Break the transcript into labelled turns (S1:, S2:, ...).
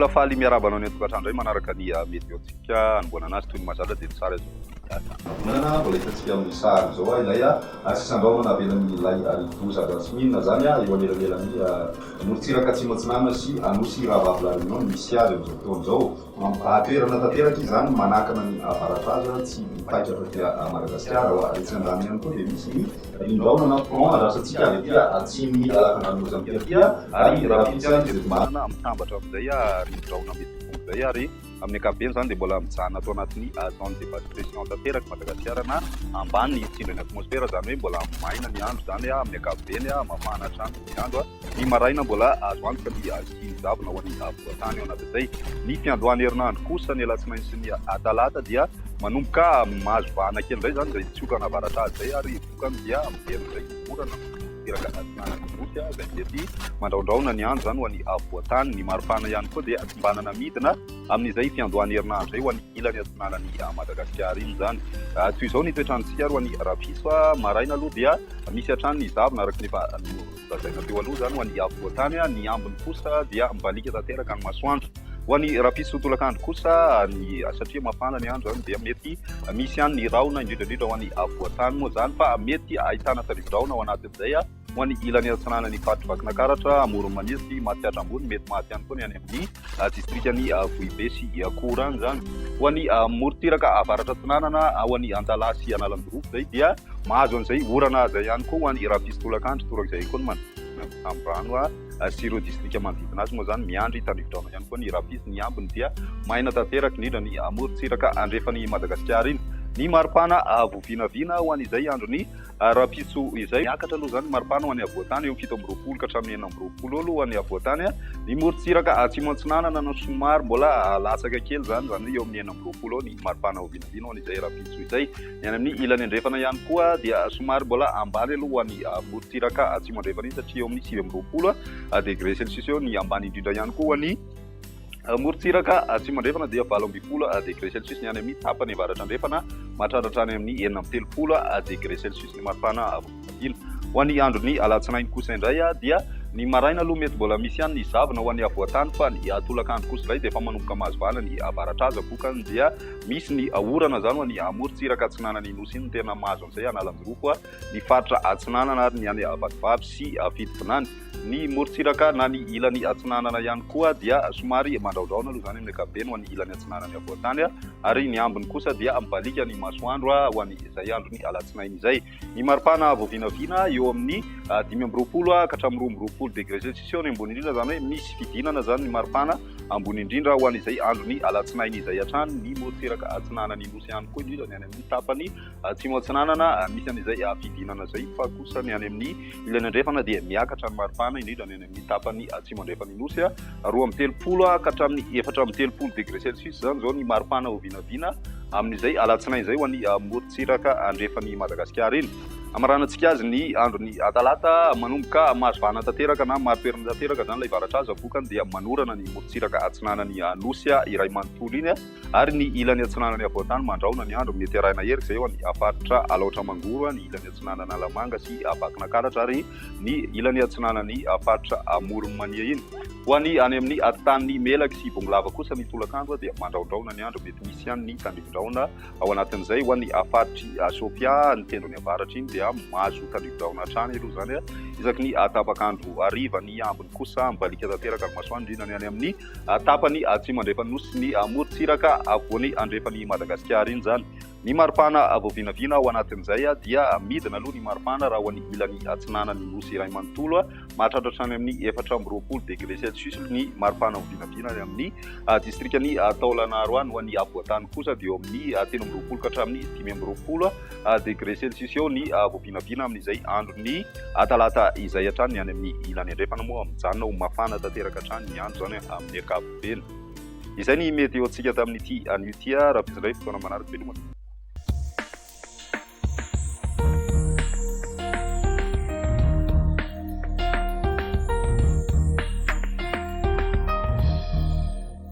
S1: mbola faly miarabana ny tokatrano indray manaraka ny météotsika anomboana anazy toy ny mazatra dia tsara izy
S2: Nana mbola hitantsika amin'ny sary zao ilay sisandraona avelan'ny ilay aridoza sy mihinana zany eo anelanelan'ny morontsiraka Atsimatsinana sy Anosy Ravavy misy azy amin'izao fotoana zao toerana tanteraka izy zany manakana ny avaratraza tsy mitaikatra tia Madagasikara etsy andany ihany koa dia misy ny lindraona na front rasantsika avy aty atsimy alakana nosy amty ary raha vitsy
S1: manana mitambatra amin'izay rindraona mety zay ary amin'ny ankapobeny zany dia mbola mijanona atao anatin'ny zone de basse pression tanteraka Madagasikara na ambany tsindrin'ny atmosfera zany hoe mbola maina ny andro zany amin'ny ankapobeny mafana hatrany ny andro ny maraina mbola azo antoka ny simy zavona ho an'ny voatany ao anatin'izay ny fiandohan'ny herinandro kosa ny alatsinainy sy ny talata dia manomboka mahazo vahana kely indray zany izay tsiokana avaratra azy zay ary vokany dia mivelo izay morana tiraka atinana nosy izay mety mandraondraona ny andro zany ho an'ny voatany ny maripana ihany koa dia atombanana midina amin'izay fiandohan'ny herinandro zay ho an'ny ilany atinanany Madagasikara iny zany toy izao ny toetrandrontsika ary ho an'ny rapiso maraina aloha dia misy hatrany ny zavona araka nefa lazaina teo aloha zany ho an'ny voatany ny ambiny kosa dia mibalika tanteraka ny masoandro ho an'ny rapiso tolakandro kosa ny satria mafana ny andro zany dia mety misy ihany ny raona indrindrandrindra ho an'ny voatany moa zany fa mety ahitana tarivo-draona ao anatin'izay ho an'ny ilany atsinanany fatrovakyna karatra amoron'ny manisy mahatsiatra ambony mety mahaty ihany koa ny any amin'ny distrikany Vohibe sy Korany zany ho an'ny morotiraka avaratra atsinanana ho an'ny Anjala sy Analamborofo zay dia mahazo an'izay orana zay ihany koa ho an'ny rapiso tolakandro torak'izay koa no amin'ny rano sy ireo distrika manodidina azy moa zany miandry tarivo-draona ihany koa ny rapiso ny ambiny dia maina tanteraka indrindra ny morotsiraka andrefan'ny Madagasikara iny ny maripana vovinavina ho an'izay andro ny rapiso izay miakatra aloha zany maripana ho an'ny avoatany eo 7 ka hatramin'ny 9 aloha ho an'ny avoatany ny morotsiraka Atsimatsinana na somary mbola latsaka kely zany eo amin'ny 9 ny maripana vovinavina ho an'izay rapiso izay ny any amin'ny ilany andrefana ihany koa dia somary mbola ambany aloha ho an'ny morotsiraka Atsimandrefana iny satria eo amin'ny 9 degré celsius eo ny ambany indrindra ihany koa ho an'ny morotsiraka Atsimandrefana dia 20 degré celsius ny any amin'ny tapany avaratra andrefana mahatratra any amin'ny 30 degré celsius ny maripana vovinavina ho an'ny andron'ny alatsinainy kosa indray dia ny maraina aloha mety mbola misy ihany ny zavona ho an'ny voatany fa ny tolakandro kosa indray dia efa manomboka mahazo vahana ny avaratra azy bokany dia misy ny orana zany ho an'ny morotsiraka atsinanany nosy iny tena mahazo an'izay Analamborofo ny faritra atsinanana ary ny any Vatovavy sy Fitovinany ny morotsiraka na ny ilany atsinanana ihany koa dia somary mandraondraona aloha zany amin'ny ankapobeny ho an'ny ilany atsinanany voatany ary ny ambiny kosa dia mibalika ny masoandro ho an'ny izay andro ny alatsinainy izay ny maripana vovinavina eo amin'ny 5 ka hatramin'ny 12 degré celsius eo ny ambony indrindra zany hoe misy fidinana zany ny maripana ambony indrindra ho an'izay andro ny alatsinainy izay hatrany ny morotsiraka atsinanany nosy ihany koa indrindra ny any amin'ny tapany Atsimatsinana misy an'izay fidinana zay fa kosa ny any amin'ny ilany andrefana dia miakatra ny maripana indrindra ny any amin'ny tapany Atsimandrefana nosy 2 ka hatramin'ny 4 degré celsius zany zao ny maripana vovinavina amin'izay alatsinainy izay ho an'ny morotsiraka andrefan'ny Madagasikara iny amaranantsika azy ny andro ny talata manomboka mahazo vahana tanteraka na maro-toerana tanteraka zany ilay varatra azy bokany dia manorana ny morotsiraka atsinanany nosy iray manontolo iny ary ny ilany atsinanany voatany mandraona ny andro mety arahina herika izay eo any faritra Alaotra Mangoro ny ilany atsinanana Alamanga sy Vakina karatra ary ny ilany atsinanany faritra Amoron'ny Mania iny ho an'ny any amin'ny tany Melaky sy Bongolava kosa ny tolakandro dia mandraondraona ny andro mety misy ihany ny tandrivo-draona ao anatin'izay ho an'ny faritry Sofia ny tendrony avaratra iny dia mahazo tandrivo-draona hatrany aloha zany isaky ny tapakandro ariva ny ambiny kosa mibalika tanteraka ny masoandro indrindra ny any amin'ny tapany Atsimandrefana nosy ny morotsiraka avoany andrefan'ny Madagasikara iny zany ny maripana vovinavina ao anatin'izay dia midina aloha ny maripana raha ho an'ny ilany atsinanany nosy iray manontolo mahatratra hatrany amin'ny 4 degré celsius ny maripana vovinavina any amin'ny distrikany Taolagnaro any ho an'ny voatany kosa dia eo amin'ny 13 ka hatramin'ny 15 degré celsius eo ny vovinavina amin'izay andro ny talata izay hatrany any amin'ny ilany andrefana moa mijanona ho mafana tanteraka hatrany ny andro zany amin'ny ankapobeny izay ny mety eo antsika tamin'ity an'io ity raha fizindray fotoana manaraka velomana